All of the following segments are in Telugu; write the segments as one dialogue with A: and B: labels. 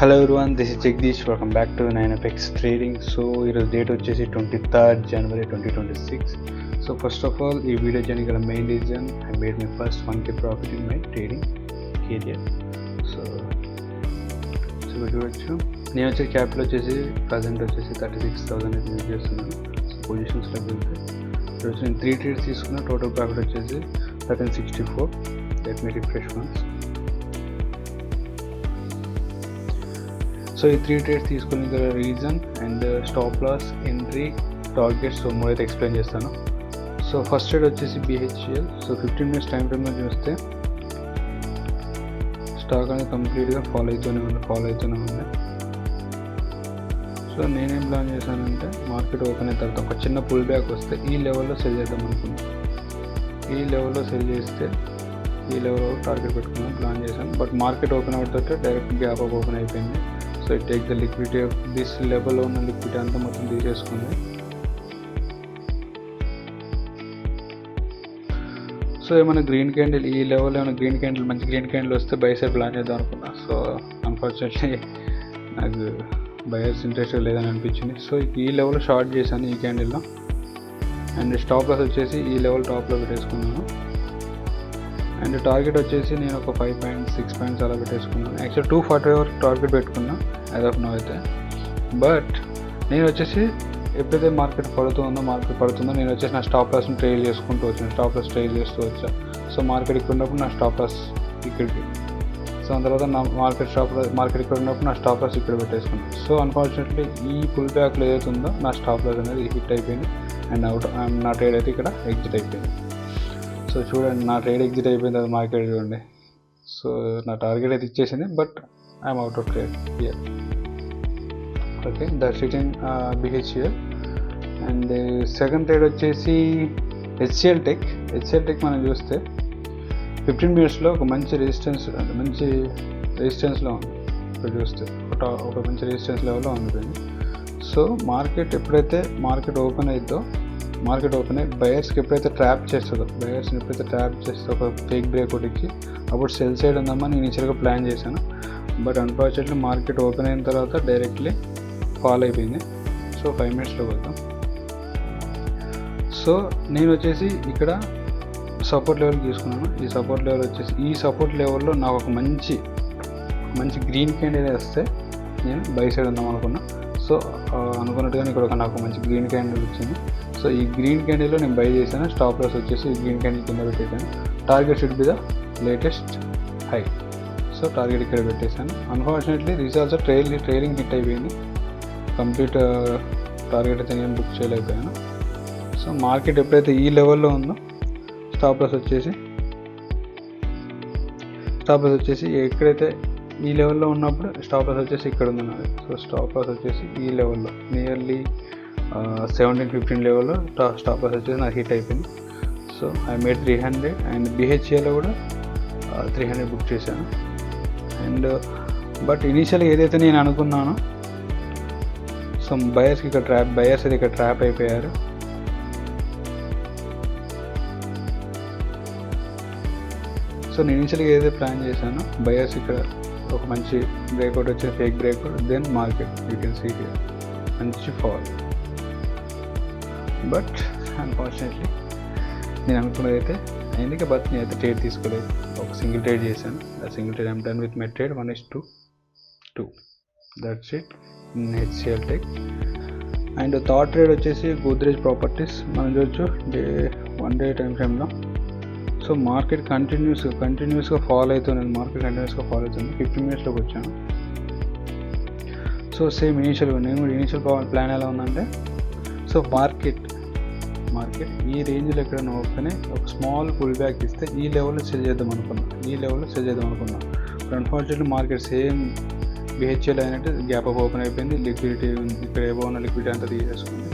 A: Hello everyone, this is Jagadish. Welcome back to 9FX trading. So ఈరోజు డేట్ వచ్చేసి 23rd January 2026. So first of all ఈ వీడియో చేయడానికి గల main reason, I made my first 1K profit in my trading career. So చూడవచ్చు, నేను వచ్చే క్యాపిటల్ వచ్చేసి ప్రజెంట్ వచ్చేసి 36,000 అయితే యూజ్ చేస్తున్నాను. సో పొజిషన్స్లోకి వెళ్తే ఈరోజు నేను 3 ట్రేడ్స్ తీసుకున్న, టోటల్ ప్రాఫిట్ వచ్చేసి 1364. Let me refresh once. So ఈ 3 ట్రేడ్స్ తీసుకునే గల reason and stop loss, entry, targets మూడు అయితే ఎక్స్ప్లెయిన్ చేస్తాను. సో ఫస్ట్ ట్రేడ్ వచ్చేసి BHEL. సో 15 minutes టైం ఫ్రేమ్లో చూస్తే స్టాక్ అనేది కంప్లీట్గా ఫాలో అవుతూనే ఉంది. సో నేనేం ప్లాన్ చేశానంటే, మార్కెట్ ఓపెన్ అయిన తర్వాత ఒక చిన్న పుల్ బ్యాక్ వస్తే ఈ లెవెల్లో సెల్ చేద్దాం అనుకున్నాను. ఈ లెవెల్లో సెల్ చేస్తే ఈ లెవెల్లో టార్గెట్ పెట్టుకున్నాను, ప్లాన్ చేశాను. బట్ మార్కెట్ ఓపెన్ అవుతుంటే డైరెక్ట్ గ్యాప్ అప్ ఓపెన్ అయిపోయింది. So it take the liquidity of this లెవెల్లో ఉన్న లిక్విడిటీ అంతా మొత్తం తీసేసుకుంది. సో ఏమైనా గ్రీన్ క్యాండిల్, ఈ లెవెల్లో ఏమైనా గ్రీన్ క్యాండిల్, మంచి గ్రీన్ క్యాండిల్ వస్తే బై సైడ్ ప్లాన్ చేద్దాం అనుకున్నా. సో అన్ఫార్చునేట్లీ నాకు బయర్స్ ఇంట్రెస్ట్ లేదని అనిపించింది. సో ఈ లెవెల్లో షార్ట్ చేశాను ఈ క్యాండిల్లో. అండ్ స్టాప్ లాస్ వచ్చేసి ఈ లెవెల్ టాప్లో పెట్టేసుకున్నాను. అండ్ టార్గెట్ వచ్చేసి నేను ఒక 5 పాయింట్స్ 6 పాయింట్స్ అలా పెట్టేసుకున్నాను. యాక్చువల్ 240 వరకు టార్గెట్ పెట్టుకున్నా యాజ్ ఆఫ్ నో అయితే. బట్ నేను వచ్చేసి ఎప్పుడైతే మార్కెట్ పడుతుందో నేను వచ్చేసి నా స్టాప్ లాస్ని ట్రైల్ చేసుకుంటూ వచ్చాను. స్టాప్ లాస్ ట్రైల్ చేస్తూ వచ్చా. సో మార్కెట్ ఇక్కడ ఉన్నప్పుడు నా స్టాప్ లాస్ ఇక్కడికి, సో దాని తర్వాత నా మార్కెట్ ఇక్కడ ఉన్నప్పుడు నా స్టాప్ లాస్ ఇక్కడ పెట్టేసుకున్నాను. సో అన్ఫార్చునేట్లీ ఈ పుల్ బ్యాక్లో ఏదైతే ఉందో నా స్టాప్ లాస్ అనేది హిట్ అయిపోయింది. అండ్ నా ట్రేడ్ అయితే ఇక్కడ ఎగ్జిట్ అయిపోయింది. సో చూడండి, నా ట్రేడ్ ఎగ్జిట్ అయిపోయింది, అది మార్కెట్ చూడండి. సో నా టార్గెట్ అయితే ఇచ్చేసింది, but I'm out of trade here. Okay, that's it in BHEL. And second trade వచ్చేసి HCL Tech. మనం చూస్తే 15 minutesలో ఒక మంచి రెసిస్టెన్స్లో ఉంది. ఇక్కడ చూస్తే ఒక మంచి రెసిస్టెన్స్ లెవెల్లో ఉండిపోయింది. సో మార్కెట్ ఎప్పుడైతే ఓపెన్ అయ్యి బయర్స్ని ఎప్పుడైతే ట్రాప్ చేస్తుందో ఒక ఫేక్ బ్రేక్ ఒకటి ఇచ్చి అప్పుడు సెల్ సైడ్ ఉందమ్మా నేను ఇనిషియల్గా ప్లాన్ చేశాను. బట్ అన్ఫార్చునేట్లీ మార్కెట్ ఓపెన్ అయిన తర్వాత డైరెక్ట్లీ ఫాల్ అయిపోయింది. సో 5 minutesలో వద్దాం. సో నేను వచ్చేసి ఇక్కడ సపోర్ట్ లెవెల్ తీసుకున్నాను. ఈ సపోర్ట్ లెవెల్లో నాకు ఒక మంచి గ్రీన్ క్యాండిల్ వస్తే నేను బై సైడ్ ఉందాం అనుకున్నా. సో అనుకున్నట్టుగానే ఇక్కడ నాకు మంచి గ్రీన్ క్యాండిల్ వచ్చింది. సో ఈ గ్రీన్ క్యాండిల్లో నేను బై చేశాను. స్టాప్ లాస్ వచ్చేసి ఈ గ్రీన్ క్యాండిల్ కింద పెట్టేశాను. Target should be the latest high. So target ఇక్కడ పెట్టేశాను. Unfortunately this also trailing hit అయిపోయింది. కంప్లీట్ టార్గెట్ అయితే నేను బుక్ చేయలేకపోయాను. సో మార్కెట్ ఎప్పుడైతే ఈ లెవెల్లో ఉందో స్టాప్ లాస్ వచ్చేసి ఎక్కడైతే ఈ లెవెల్లో ఉన్నప్పుడు స్టాప్ లాస్ వచ్చేసి ఇక్కడ ఉంది. సో స్టాప్ లాస్ వచ్చేసి ఈ లెవెల్లో నియర్లీ 17-15 లెవెల్లో స్టాప్ లాస్ వచ్చేసి నాకు హిట్ అయిపోయింది. So I made 300. అండ్ BHELలో కూడా 300 బుక్ చేశాను. అండ్ బట్ ఇనీషియల్గా ఏదైతే నేను అనుకున్నానో, సో బయర్స్ అయితే ఇక్కడ ట్రాప్ అయిపోయారు. సో నేను ఇనిషియల్గా ఏదైతే ప్లాన్ చేశానో బయర్స్ ఇక్కడ ఒక మంచి బ్రేక్అవుట్ వచ్చే fake breakout, then market you can see here మంచి ఫాల్. బట్ అన్ఫార్చునేట్లీ నేను అనుకున్నది అయితే అయింది. బట్ నేను అయితే ట్రేడ్ తీసుకోలేదు, ఒక సింగిల్ ట్రేడ్ చేశాను. ఆ single trade I'm done with my trade 1:2. That's it in HCL Tech. And third trade వచ్చేసి గోద్రేజ్ ప్రాపర్టీస్. మనం చూడొచ్చు వన్ డే టైం ఫ్రేమ్లో. సో మార్కెట్ కంటిన్యూస్గా ఫాల్ అవుతుంది. 15 minutesలోకి వచ్చాను. సో సేమ్ ఇనిషియల్ ప్లాన్ ఎలా ఉందంటే, సో మార్కెట్ ఈ రేంజ్లో ఎక్కడైనా ఓపెన్ ఒక స్మాల్ పుల్ బ్యాక్ ఇస్తే ఈ లెవెల్లో సెల్ చేద్దాం అనుకున్నాం. But unfortunately market same BHEL అయినట్టు గ్యాప్ అప్ ఓపెన్ అయిపోయింది. లిక్విడిటీ ఇక్కడ ఏవో ఉన్న లిక్విడిటీ అంతా తీసేసుకుంది.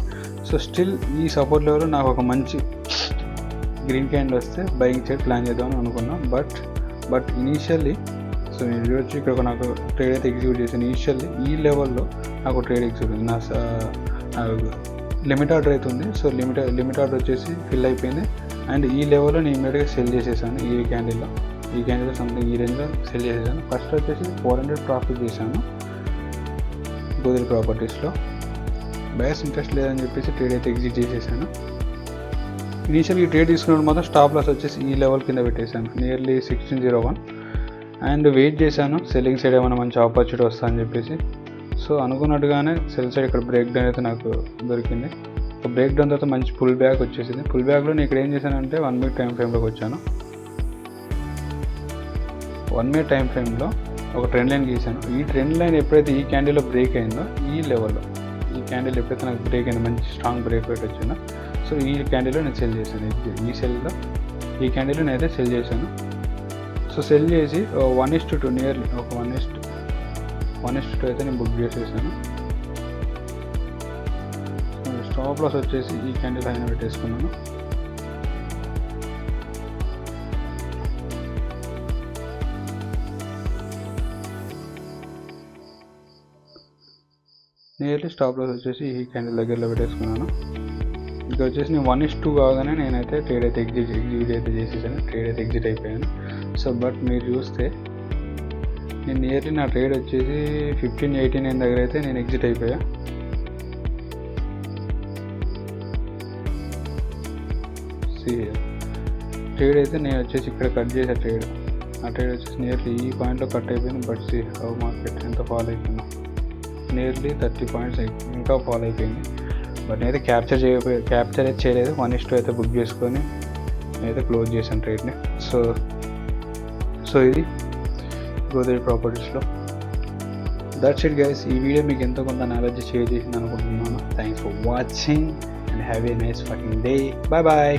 A: సో స్టిల్ ఈ సపోర్ట్ లెవెల్లో నాకు ఒక మంచి గ్రీన్ క్యాండిల్ వస్తే బయింగ్ సైడ్ ప్లాన్ చేద్దామని అనుకున్నాం. బట్ ఇనీషియల్లీ సో నేను చూడొచ్చు ఇక్కడ నాకు ట్రేడ్ అయితే ఎగ్జిక్యూట్ చేశాను. ఇనీషియల్లీ ఈ లెవెల్లో నాకు ట్రేడ్ ఎగ్జిక్యూట్ నా లిమిట్ ఆర్డర్ అవుతుంది. సో లిమిట్ ఆర్డర్ వచ్చేసి ఫిల్ అయిపోయింది. అండ్ ఈ లెవెల్లో నేను ఇమీడియట్గా సెల్ చేసేసాను. ఈ క్యాండిల్లో సంథింగ్ ఈ రేంజ్లో సెల్ చేసేసాను. ఫస్ట్ వచ్చేసి 400 ప్రాఫిట్ చేశాను. గోదరి ప్రాపర్టీస్లో బయర్స్ ఇంట్రెస్ట్ లేదని చెప్పేసి ట్రేడ్ అయితే ఎగ్జిట్ చేసేసాను. ఇనీషియల్గా ఈ ట్రేడ్ తీసుకున్నప్పుడు మాత్రం స్టాప్ లాస్ వచ్చేసి ఈ లెవెల్ కింద పెట్టేశాను, నియర్లీ 1601. అండ్ వెయిట్ చేశాను సెల్లింగ్ సైడ్ ఏమైనా మంచి ఆపర్చునిటీ వస్తా అని చెప్పేసి. సో అనుకున్నట్టుగానే సెల్ సైడ్ ఇక్కడ బ్రేక్ డౌన్ అయితే నాకు దొరికింది. బ్రేక్ డౌన్ తర్వాత మంచి పుల్ బ్యాక్ వచ్చేసింది. పుల్ బ్యాక్లో నేను ఇక్కడ ఏం చేశానంటే 1 minute టైం ఫ్రేమ్లోకి వచ్చాను. 1 minute టైం ఫ్రేమ్లో ఒక ట్రెండ్ లైన్ గీసాను. ఈ ట్రెండ్ లైన్ ఎప్పుడైతే ఈ క్యాండిల్లో బ్రేక్ అయిందో, ఈ లెవెల్లో ఈ క్యాండిల్ ఎప్పుడైతే నాకు బ్రేక్ అయిందో, మంచి స్ట్రాంగ్ బ్రేక్ పెట్టి వచ్చిందో, సో ఈ క్యాండిల్లో నేను సెల్ చేశాను. ఈ సెల్లో ఈ క్యాండిల్లో నేనైతే సెల్ చేశాను. సో సెల్ చేసి 1:2 నియర్లీ ఒక 1:2 అయితే నేను బుక్ చేసేసాను. స్టాప్ లాస్ వచ్చేసి ఈ క్యాండిల్ హైన పెట్టేసుకున్నాను. నియర్లీ స్టాప్ లాస్ వచ్చేసి ఈ క్యాండిల్ దగ్గరలో పెట్టేసుకున్నాను. ఇంకా వచ్చేసి నేను 1:2 కాగానే నేనైతే ట్రేడ్ అయితే ఎగ్జిట్ అయితే చేసేసాను. ట్రేడ్ అయితే ఎగ్జిట్ అయిపోయాను. సో బట్ మీరు చూస్తే నేను నియర్లీ నా ట్రేడ్ వచ్చేసి 1589 దగ్గర అయితే నేను ఎగ్జిట్ అయిపోయా. ట్రేడ్ అయితే నేను వచ్చేసి ఇక్కడ కట్ చేసా ట్రేడ్. ఆ ట్రేడ్ వచ్చేసి నియర్లీ ఈ పాయింట్లో కట్ అయిపోయింది. బట్ హౌ మార్కెట్ ఎంత ఫాలో అయిపోయినా, నియర్లీ 30 పాయింట్స్ ఇంకా ఫాలో అయిపోయింది. బట్ నేనైతే క్యాప్చర్ అయితే చేయలేదు. 1:2 అయితే బుక్ చేసుకొని నేనైతే క్లోజ్ చేశాను ట్రేడ్ని. సో ఇది గోదరి ప్రాపర్టీస్లో. That's it guys. ఈ వీడియో మీకు ఎంతో కొంత నాలెడ్జ్ షేర్ చేసింది అనుకుంటున్నాను. Thanks for watching and have a nice fucking day. Bye bye.